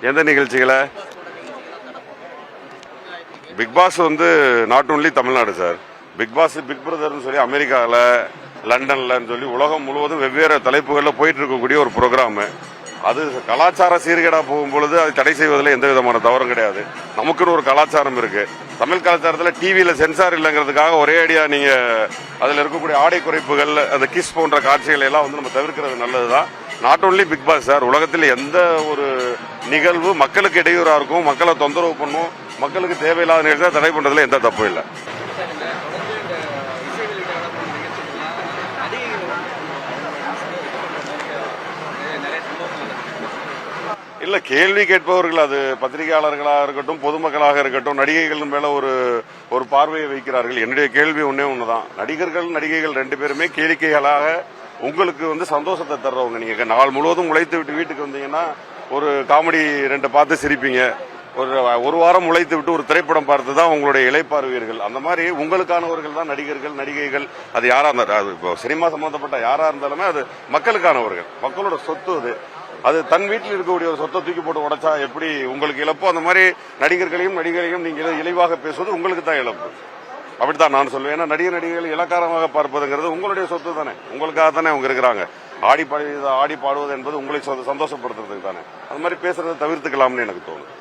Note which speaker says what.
Speaker 1: எந்த நிகழ்ச்சிகளை? Big boss வந்து not only Tamil Nadu sir. Big boss big பிரதர்னு சொல்லி அமெரிக்காவில், லண்டன்லன்னு சொல்லி உலகம் முழுவதும் வெவ்வேறு தலைப்புகளில் போயிட்டு இருக்கக்கூடிய ஒரு ப்ரோக்ராமு. அது கலாச்சார சீர்கேடா போகும்பொழுது அது தடை செய்வதில் எந்த விதமான தவறும் கிடையாது. நமக்குன்னு ஒரு கலாச்சாரம் இருக்கு. தமிழ் கலாச்சாரத்தில் டிவியில் சென்சார் இல்லைங்கிறதுக்காக ஒரே அடியா நீங்க அதில் இருக்கக்கூடிய ஆடை குறைப்புகள், அந்த கிஸ் போன்ற காட்சிகளை எல்லாம் வந்து நம்ம தவிர்க்கிறது நல்லதுதான். Not only Bigg Boss sir, உலகத்தில் எந்த ஒரு நிகழ்வு மக்களுக்கு இடையூறா இருக்கும், மக்களை தொந்தரவு பண்ணும், மக்களுக்கு தேவையில்லாத நிகழ்ச்சியை தடை பண்றதுல எந்த தப்பும் இல்லை. இல்ல, கேள்வி கேட்பவர்கள் அது பத்திரிகையாளர்களாக இருக்கட்டும், பொதுமக்களாக இருக்கட்டும், நடிகைகள் மேல ஒரு பார்வையை வைக்கிறார்கள். என்னுடைய கேள்வி ஒன்னே ஒண்ணுதான். நடிகர்கள் நடிகைகள் ரெண்டு பேருமே கேளிக்கைகளாக உங்களுக்கு வந்து சந்தோஷத்தை தர்றவங்க. நீங்க நாள் முழுவதும் உழைத்து விட்டு வீட்டுக்கு வந்தீங்கன்னா ஒரு காமெடி ரெண்டு பார்த்து சிரிப்பீங்க. ஒரு வாரம் உழைத்து விட்டு ஒரு திரைப்படம் பார்த்து தான் உங்களுடைய இளைப்பாறுவீர்கள். அந்த மாதிரி உங்களுக்கானவர்கள் தான் நடிகர்கள் நடிகைகள். அது யாரா இருந்தாலும், அது இப்போ சினிமா சம்பந்தப்பட்ட யாரா இருந்தாலுமே அது மக்களுக்கானவர்கள், மக்களோட சொத்து. அது தன் வீட்டில் இருக்கக்கூடிய ஒரு சொத்தை தூக்கி போட்டு உடைச்சா எப்படி உங்களுக்கு இழப்போ, அந்த மாதிரி நடிகர்களையும் நடிகரையும் நீங்க இழிவாக பேசுவது உங்களுக்கு தான் இழப்பு. அப்படித்தான் நான் சொல்லுவேன். ஏன்னா நடிகர்கள் இலக்காரமாக பார்ப்பதுங்கிறது உங்களுடைய சொத்து தானே, உங்களுக்காக தானே அவங்க இருக்கிறாங்க. ஆடி பாடுவது என்பது உங்களை சந்தோஷப்படுத்துறதுக்கு தானே. அது மாதிரி பேசுறதை தவிர்த்துக்கலாம்னு எனக்கு தோணும்.